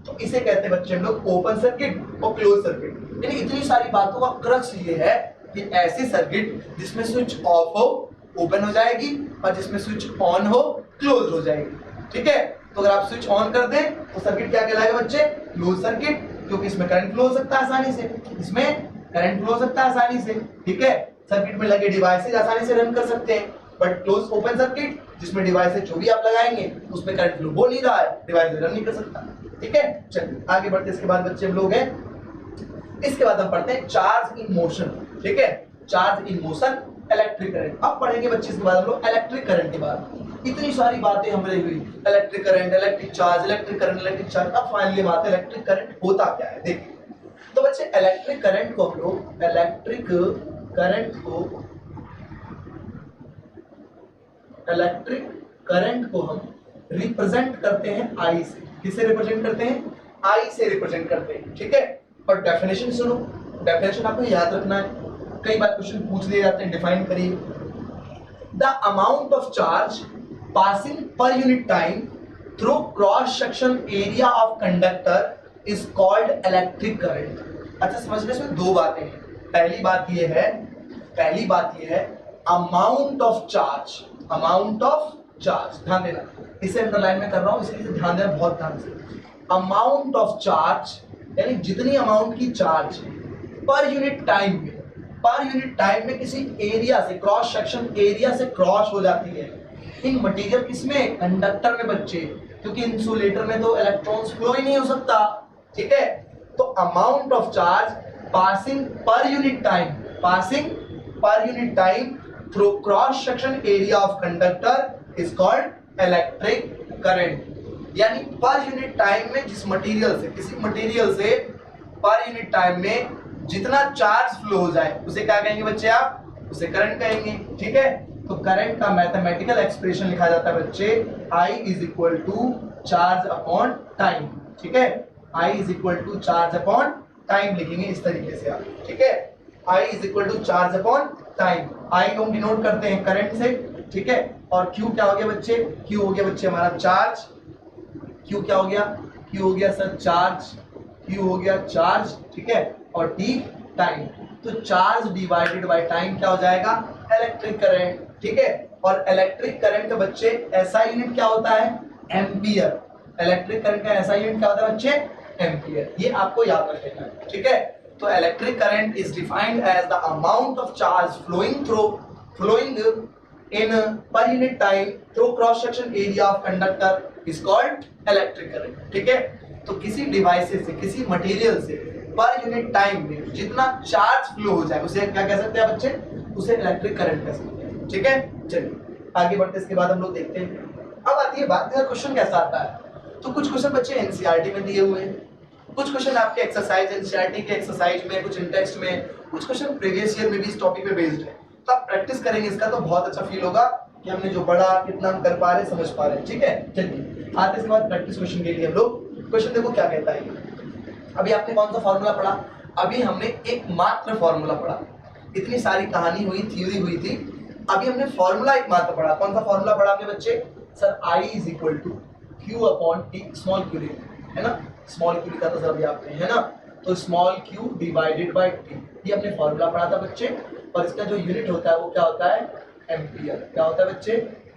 तो इसे कहते हैं बच्चे हम लोग ओपन सर्किट और क्लोज सर्किट। यानी इतनी सारी बातों का क्रक्स ये है कि ऐसी सर्किट जिसमें स्विच ऑफ हो ओपन हो जाएगी और जिसमें स्विच ऑन हो क्लोज हो जाएगी। ठीक है, तो अगर आप स्विच ऑन कर दें तो सर्किट क्या कहलाएगा बच्चे? क्लोज सर्किट, क्योंकि इसमें करंट फ्लो हो सकता है आसानी से, ठीक है, सर्किट में लगे डिवाइसेज आसानी से रन कर सकते हैं। बट क्लोज ओपन सर्किट जिसमें डिवाइसेज जो भी आप लगाएंगे उसमें करंट फ्लो हो नहीं रहा है, डिवाइस रन नहीं कर सकता। ठीक है, चलिए आगे बढ़ते, इसके बाद बच्चे हम लोग हैं, इसके बाद हम पढ़ते हैं चार्ज इन मोशन। ठीक है, charge in motion, electric current. अब पढ़ेंगे बच्चे इसके बाद हम लोग इलेक्ट्रिक करंट के बाद। इतनी सारी बातें हमने हुई, electric current, electric charge, electric current, electric charge. अब फाइनली बात है इलेक्ट्रिक करंट होता क्या है। देखिए तो बच्चे इलेक्ट्रिक करंट को हम लोग इलेक्ट्रिक करंट को हम रिप्रेजेंट करते हैं आई से। किसे रिप्रेजेंट करते हैं? आई से रिप्रेजेंट करते हैं, ठीक है। और डेफिनेशन सुनो, डेफिनेशन आपको याद रखना है, कई बार क्वेश्चन पूछ लिए जाते हैं। डिफाइन करिए, the amount of charge passing per unit time through cross section area of conductor is called electric current. अच्छा समझने में दो बातें हैं। पहली बात यह है अमाउंट ऑफ चार्ज, ध्यान देना, इसे अंडरलाइन में कर रहा हूं इसलिए ध्यान देना बहुत ध्यान से। अमाउंट ऑफ चार्ज यानी जितनी अमाउंट की चार्ज पर यूनिट टाइम में किसी एरिया से, क्रॉस सेक्शन एरिया से क्रॉस हो जाती है इन मटेरियल, किसमें? कंडक्टर में बच्चे, क्योंकि इंसुलेटर में तो इलेक्ट्रॉन्स फ्लो ही नहीं हो सकता, ठीक है। तो amount of charge passing per unit time through cross section area of conductor is called electric current. यानी पर यूनिट टाइम में जिस मटेरियल से, किसी मटेरियल से पर यूनिट टाइम में जितना चार्ज फ्लो हो जाए उसे क्या कहेंगे बच्चे? आप उसे करंट कहेंगे, ठीक है। तो करंट का मैथमेटिकल एक्सप्रेशन लिखा जाता है बच्चे I is equal to charge upon time, ठीक है। I is equal to charge upon time लिखेंगे इस तरीके से आप, ठीक है। I is equal to charge upon time. I को हम डिनोट करते हैं करंट से, ठीक है। और Q क्या हो गया बच्चे? Q हो गया बच्चे हमारा चार्ज। Q क्या हो गया? Q हो गया सर चार्ज, Q हो गया चार्ज, ठीक है। और T टाइम। तो चार्ज डिवाइडेड बाय टाइम क्या हो जाएगा? इलेक्ट्रिक करंट, ठीक है। और इलेक्ट्रिक करंट का बच्चे ऐसा यूनिट क्या होता है? एम्पियर। इलेक्ट्रिक करंट का ऐसा यूनिट क्या होता है बच्चे? एम्पियर। ये आपको याद रखना है, ठीक है। तो electric current is defined as the amount of charge flowing in per unit time through cross section area of conductor is called electric current, ठीक है। तो किसी डिवाइसेस से, किसी मटेरियल से पर यूनिट टाइम में जितना चार्ज फ्लो हो जाए उसे क्या कह सकते हैं बच्चे? उसे इलेक्ट्रिक करंट कह सकते हैं, ठीक है। चलिए आगे बढ़ते, इसके बाद हम लोग देखते हैं। अब आती है बात, क्वेश्चन कैसा आता है। तो कुछ क्वेश्चन बच्चे एनसीईआरटी में दिए हुए हैं, कुछ क्वेश्चन आपके एक्सरसाइज एनसीईआरटी के एक्सरसाइज में, कुछ इन टेक्स्ट में, कुछ क्वेश्चन प्रीवियस ईयर में भी इस टॉपिक पे बेस्ड है। तो आप प्रैक्टिस करेंगे इसका तो बहुत अच्छा फील होगा कि हमने जो पढ़ा कितना हम कर पा रहे, समझ पा रहे, ठीक है। चलिए आते इसके बाद प्रैक्टिस क्वेश्चन के लिए हम लोग। क्वेश्चन देखो क्या कहता है। अभी आपने कौन सा फॉर्मूला पढ़ा? अभी हमने एकमात्र फॉर्मूला पढ़ा। इतनी सारी कहानी हुई, थ्योरी हुई थी, अभी हमने फॉर्मूला एकमात्र पढ़ा। कौन सा फॉर्मूला पढ़ा हमने बच्चे? Sir I is equal to Q upon T, small Q है ना, स्मॉल क्यू लिखा था सर अभी आपने, है ना। तो small Q divided by T, ये हमने फॉर्मूला पढ़ा था बच्चे। और इसका जो यूनिट होता है वो क्या होता है? एम्पियर। क्या होता है बच्चे?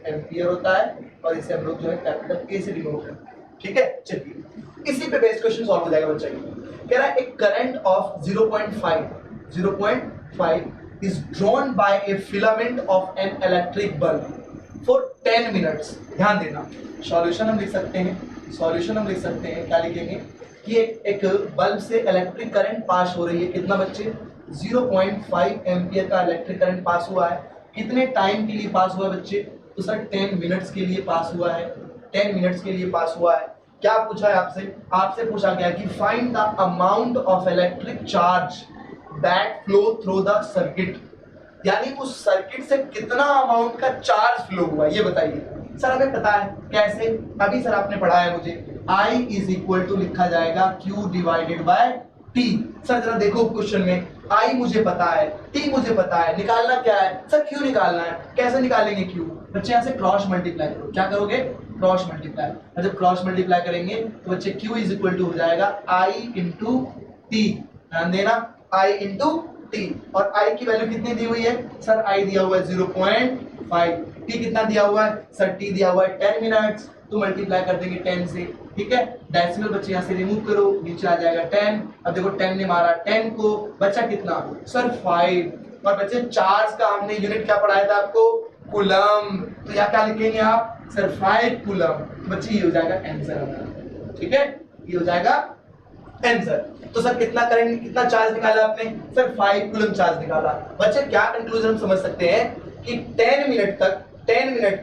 एम्पियर होता है। और इसे हम लोग जो है कैपिटल A से डिनोट करते हैं, ठीक है। चलिए इसी पे बेस्ड क्वेश्चन सॉल्व हो जाएगा बच्चा। कह रहा है एक current of 0.5 is drawn by a filament of an electric bulb for 10 minutes। ध्यान देना, सॉल्यूशन हम लिख सकते हैं, क्या लिखेंगे कि एक बल्ब से इलेक्ट्रिक करंट पास हो रही है। कितना बच्चे? 0.5 एम्पियर का इलेक्ट्रिक करंट पास हुआ है। कितने टाइम के लिए पास हुआ है बच्चे? तो सर 10 मिनट्स के लिए पास हुआ है, 10 मिनट्स के लिए पास हुआ है। क्या पूछा है आपसे पूछा गया कि find the amount of electric charge that flow through the circuit, यानी उस सर्किट से कितना अमाउंट का चार्ज फ्लो हुआ ये बताइए। सर हमें पता है कैसे, अभी सर आपने पढ़ा है मुझे, I इज इक्वल टू लिखा जाएगा Q divided by T। Sir जरा देखो क्वेश्चन में, I मुझे पता है, T मुझे पता है, निकालना क्या है? सर Q निकालना है। कैसे निकालेंगे Q? बच्चे यहाँ से क्रॉस मल्टीप्लाई करो। क्या करोगे? Cross multiply. जब क्रॉस मल्टीप्लाई करेंगे तो बच्चे Q इज इक्वल टू हो जाएगा I इंटू T। ध्यान देना, I इंटू T। और I की वैल्यू कितनी दी हुई है? सर I दिया हुआ है 0.5। T कितना दिया हुआ है? सर T दिया हुआ है 10 मिनट्स। तो मल्टीप्लाई कर देंगे 10 से, ठीक है। डेसिमल बच्चे यहाँ से रिमूव करो, नीचे आ जाएगा 10। अब देखो 10 ने मारा 10 को, बच्चा कितना? सर 5। और बच्चे चार्ज का हमने यूनिट क्या पढ़ाया था आपको? कूलम। तो यहाँ क्या लिखेंगे आप? Sir 5 coulomb. बच्चे ये हो जाएगा आंसर हमारा, ठीक है, ये हो जाएगा आंसर। तो सर कितना करंट, कितना चार्ज निकाला आपने? सर 5 कूलम चार्ज निकाला। बच्चे क्या कंक्लूजन समझ सकते हैं कि 10 मिनट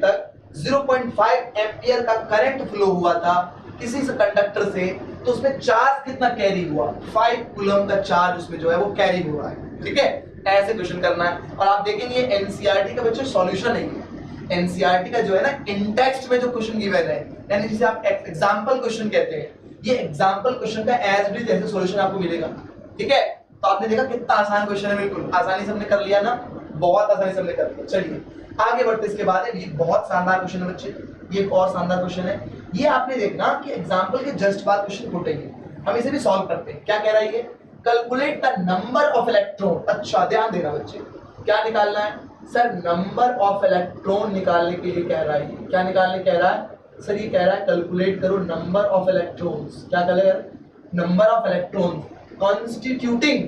तक 0.5 एम्पियर का करंट फ्लो हुआ था किसी से कंडक्टर से, तो उसमें चार्ज कितना कैरी हुआ, 5 कूलम का चार्ज उसमें जो है वो कैरी हुआ है। ठीक है, ऐसे क्वेश्चन करना है। और आप देखेंगे एनसीईआरटी का बच्चों सॉल्यूशन नहीं है, एनसीईआरटी का जो है ना इन टेक्स्ट में जो क्वेश्चन गिवन है, यानी जिसे आप एग्जांपल क्वेश्चन कहते हैं, ये एग्जांपल क्वेश्चन का एज इट इज ऐसे सॉल्यूशन आपको मिलेगा। ठीक है, तो आपने देखा कितना आसान क्वेश्चन है, बिल्कुल आसानी से हमने कर लिया ना, बहुत आसानी से हमने कर लिया। चलिए आगे बढ़ते इसके बाद है, ये बहुत शानदार क्वेश्चन है बच्चे, ये एक और शानदार क्वेश्चन है। ये आपने देखना कि एग्जांपल के जस्ट बाद क्वेश्चन फुटेंगे, हम इसे भी सॉल्व करते हैं। क्या कह रहा है ये, calculate the number of electron. अच्छा ध्यान देना बच्चे, क्या निकालना है सर, नंबर ऑफ इलेक्ट्रॉन निकालने के लिए कह रहा है। क्या निकालने कह रहा है सर, ये कह रहा है कैलकुलेट करो नंबर ऑफ इलेक्ट्रॉन्स। क्या करेगा, number of electron constituting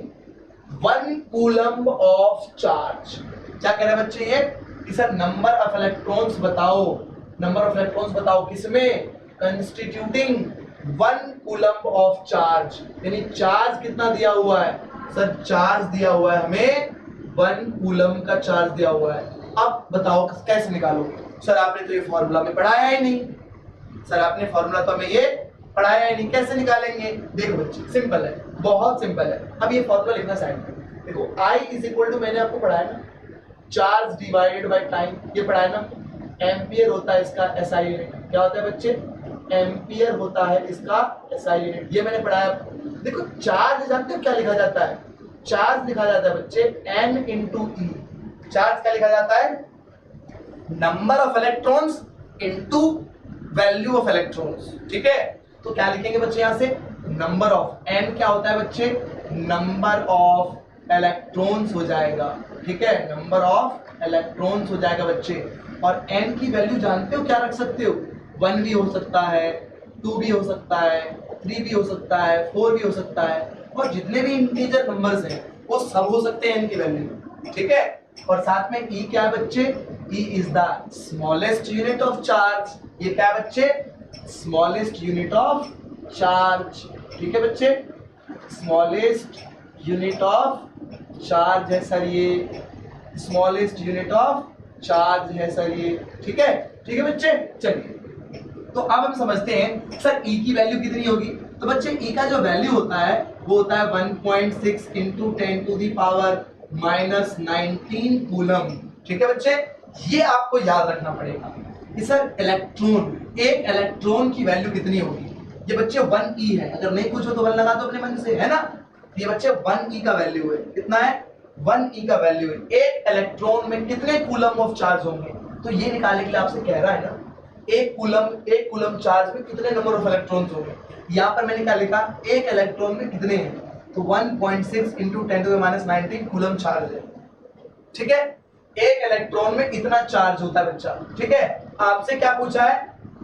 1 coulomb of charge. क्या कह रहा है बच्चे ये कि सर नंबर ऑफ इलेक्ट्रॉन्स बताओ, नंबर ऑफ इलेक्ट्रॉन्स बताओ किसमें, कंस्टिट्यूटिंग 1 कूलम ऑफ चार्ज, यानी चार्ज कितना दिया हुआ है सर, चार्ज दिया हुआ है हमें 1 कूलम का चार्ज दिया हुआ है। अब बताओ कैसे निकालोगे सर, आपने तो ये फॉर्मूला में पढ़ाया ही नहीं, सर आपने फॉर्मूला तो हमें ये पढ़ाया ही नहीं, कैसे निकालेंगे। देखो बच्चे सिंपल है, बहुत सिंपल है। अब ये फॉर्मूला लिखना साइड में, देखो I इज इक्वल टू, मैंने आपको पढ़ाया ना, चार्ज डिवाइडेड बाय टाइम, ये पढ़ाया ना, एम्पियर होता है इसका SI यूनिट। क्या होता है बच्चे, एम्पियर होता है इसका SI यूनिट, ये मैंने पढ़ाया। देखो चार्ज जानते हो क्या लिखा जाता है, चार्ज लिखा जाता है बच्चे N इंटू E। चार्ज क्या लिखा जाता है, number of electrons into value of electrons. ठीक है, तो क्या लिखेंगे बच्चे यहाँ से, नंबर ऑफ, N क्या होता है बच्चे, नंबर ऑफ इलेक्ट्रॉन्स हो जाएगा। ठीक है, नंबर ऑफ इलेक्ट्रॉन्स हो जाएगा बच्चे। और N की वैल्यू जानते हो क्या रख सकते हो, 1 भी हो सकता है, 2 भी हो सकता है, 3 भी हो सकता है, 4 भी हो सकता है, और जितने भी इंटीजर नंबर्स हैं वो सब हो सकते हैं N की वैल्यू। ठीक है, और साथ में E क्या है बच्चे, E is the smallest unit of charge. ये क्या है बच्चे, स्मॉलेस्ट यूनिट ऑफ चार्ज। ठीक है बच्चे, स्मॉलेस्ट यूनिट ऑफ चार्ज है सर ये, स्मॉलेस्ट यूनिट ऑफ चार्ज है सर ये। ठीक है बच्चे। चलिए तो अब हम समझते हैं सर E की वैल्यू कितनी होगी। तो बच्चे E का जो वैल्यू होता है वो होता है 1.6 into 10 to the power minus 19 coulomb. ठीक है बच्चे, ये आपको याद रखना पड़ेगा कि सर इलेक्ट्रॉन, एक इलेक्ट्रॉन की वैल्यू कितनी होगी। ये बच्चे 1E है, अगर नहीं पूछो तो 1 लगा दो अपने मन से, है ना। ये बच्चे 1E का वैल्यू है, कितना है, 1E का वैल्यू है। एक इलेक्ट्रॉन में कितने कूलम ऑफ चार्ज होंगे, तो ये निकालने के लिए आपसे कह रहा है ना, एक कूलम चार्ज में कितने नंबर ऑफ इलेक्ट्रॉन्स होंगे। यहाँ पर मैंने क्या लिखा, एक इलेक्ट्रॉन में कितने हैं, तो 1.6 into 10 to the minus 19 coulomb charge है। ठीक है, एक इलेक्ट्रॉन में इतना चार्ज होता है बच्चा। ठीक है, आपसे क्या पूछा है,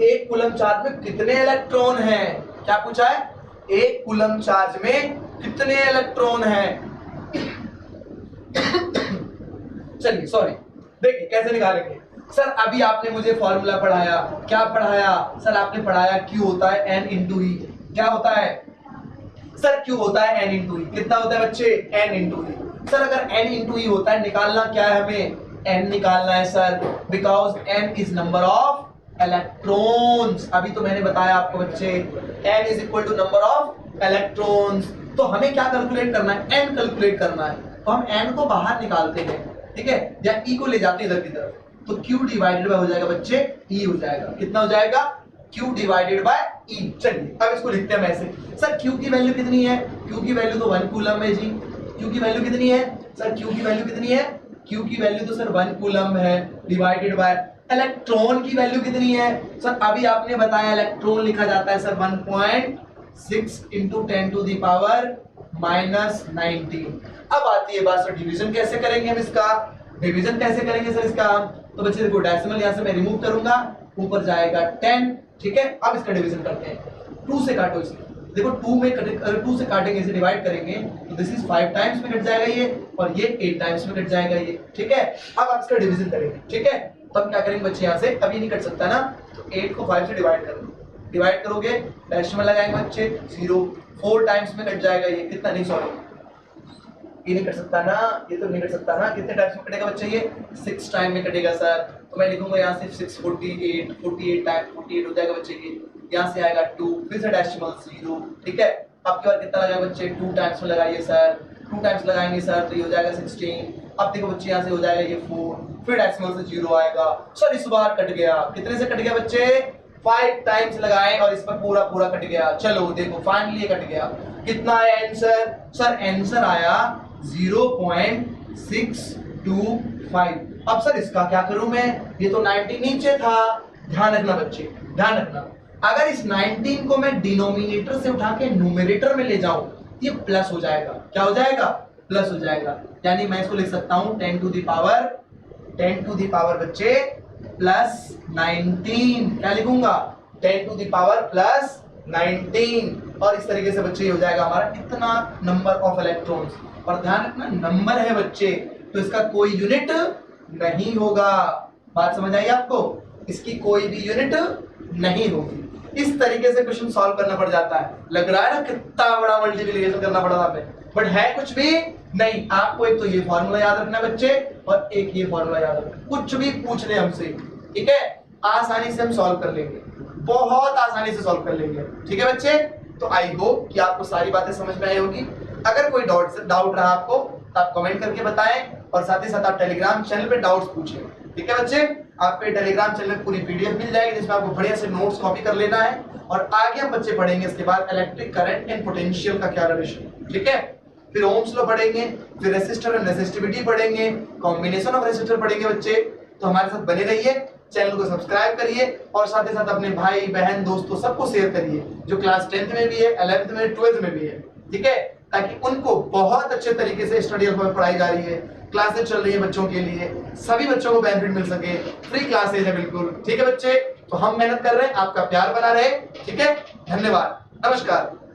एक कूलम चार्ज में कितने इलेक्ट्रॉन हैं, क्या पूछा है, एक कूलम चार्ज में कितने इलेक्ट्रॉन हैं। चलिए सॉरी, देखिए कैसे निकालेंगे। सर अभी आपने मुझे फॉर्मूला पढ़ाया, क्या पढ़ाया सर, आपने पढ़ाया Q होता है N इंटू E। क्या होता है सर, Q होता है N इंटू E। कितना होता है बच्चे, N इंटू E। सर अगर N इंटू E होता है, निकालना क्या है हमें, N निकालना है sir, because N is number of electrons. अभी तो मैंने बताया आपको बच्चे, N is equal to number of electrons. तो हमें क्या कैलकुलेट करना है, N कैलकुलेट करना है। तो हम N को बाहर निकालते हैं, ठीक है, या E को ले जाते हैं इधर की तरफ, तो Q डिवाइडेड बाय हो जाएगा बच्चे E हो जाएगा। कितना हो जाएगा, Q डिवाइडेड बाय E। चलिए अब इसको लिखते हैं हम ऐसे, सर Q की वैल्यू कितनी है, Q की वैल्यू तो 1 कूलम है जी। Q की वैल्यू कितनी है सर, Q की वैल्यू कितनी है, Q की वैल्यू तो सर 1 कूलम है, डिवाइडेड बाय इलेक्ट्रॉन की वैल्यू कितनी है सर, अभी आपने बताया इलेक्ट्रॉन लिखा जाता है sir 1.6 into 10 to the power minus 19। अब आती है बात सर डिवीजन कैसे करेंगे हम इसका, डिवीजन कैसे करेंगे सर इसका। तो बच्चे देखो डेसिमल यहाँ से मैं रिमूव करूंगा, ऊपर जाएगा 10। ठीक है, अब इसका डिवीजन करते हैं, 2 से काटो इसे। देखो 2 में अगर 2 से काटेंगे, इसे डिवाइड करेंगे तो दिस इज 5 टाइम्स में कट जाएगा ये, और ये 8 टाइम्स में कट जाएगा ये। ठीक है, अब आप इसका डिवीजन करेंगे। ठीक है, तो हम क्या करेंगे बच्चे, यहाँ से अभी नहीं कट सकता ना, तो 8 को 5 से डिवाइड करो, डिवाइड करोगे डेसिमल लगाएंगे बच्चे 0, 4 टाइम्स में कट जाएगा ये, कितना नहीं सॉरी ये नहीं कट सकता ना, ये तो नहीं कट सकता ना। कितने टाइम्स में कटेगा बच्चे? ये 6 टाइम में कटेगा सर। तो मैं लिखूंगा यहाँ से 6 48 टाइम 48 हो जाएगा बच्चे ये। यहाँ से आएगा 2, फिर से डेसिमल 0, ठीक है। अब की बार कितना लगाए बच्चे? 2 टाइम्स में लगाइए सर। 2 टाइम्स लगाएंगे सर तो ये हो जाएगा 16। अब देखो बच्चे यहाँ से हो जाएगा ये 4, फिर डेसिमल से 0 आएगा सर। इस बार कट गया। कितने से कट गया बच्चे? 5 टाइम्स लगाए और इस पर पूरा पूरा कट गया। चलो देखो फाइनली ये कट गया। कितना आया आंसर? सर आंसर आया 0.625। अब सर इसका क्या करूं मैं? ये तो 90 नीचे था। ध्यान रखना बच्चे, ध्यान रखना, अगर इस 19 को मैं डिनोमिनेटर से उठा के न्यूमरेटर में ले जाऊं ये प्लस हो जाएगा। क्या हो जाएगा? प्लस हो जाएगा। यानी मैं इसको लिख सकता हूं 10 टू द पावर बच्चे प्लस 19। क्या लिखूंगा? 10 टू द पावर प्लस 19। और इस तरीके से बच्चे ये हो जाएगा हमारा इतना नंबर ऑफ इलेक्ट्रॉन्स। और ध्यान रखना नंबर है बच्चे तो इसका कोई यूनिट नहीं होगा। बात समझ आई आपको? इसकी कोई भी यूनिट नहीं होगी। इस तरीके से क्वेश्चन सॉल्व करना पड़ जाता है। लग रहा है ना कितना बड़ा मल्टीप्लिकेशन करना पड़ा था हमें, बट है कुछ भी नहीं। आपको एक तो ये फॉर्मूला याद रखना बच्चे और एक ये फॉर्मूला याद रखना। कुछ भी पूछ ले हमसे, ठीक है, आसानी से हम सॉल्व कर लेंगे, बहुत आसानी से सॉल्व कर लेंगे, ठीक है बच्चे। तो आई होप कि आपको सारी बातें समझ में आई होगी। अगर कोई डाउट रहा आपको तो आप कमेंट करके बताएं और साथ ही साथ आप टेलीग्राम चैनल पे डाउट्स पूछें, ठीक है बच्चे। आप पे टेलीग्राम चैनल में पूरी पीडीएफ मिल जाएगी जिसमें आपको बढ़िया से नोट्स कॉपी कर लेना है। और आगे हम बच्चे पढ़ेंगे इसके बाद इलेक्ट्रिक करंट एंड पोटेंशियल का क्या रिलेशन, ठीक है। फिर ओम्स लॉ पढ़ेंगे, फिर रेसिस्टर एंड रेसिस्टिविटी पढ़ेंगे, कॉम्बिनेशन ऑफ रेसिस्टर पढ़ेंगे बच्चे। तो हमारे साथ बने रहिए, चैनल को सब्सक्राइब करिए और साथ ही साथ अपने भाई बहन दोस्तों सबको शेयर करिए जो क्लास 10th में भी है, 11th में, 12th में भी है, ठीक है, ताकि उनको बहुत अच्छे तरीके से स्टडी में पढ़ाई जा रही है। क्लासेस चल रही है बच्चों के लिए, सभी बच्चों को बेनिफिट मिल सके, फ्री क्लासेज है बिल्कुल, ठीक है बच्चे। तो हम मेहनत कर रहे हैं, आपका प्यार बना रहे, ठीक है। धन्यवाद, नमस्कार।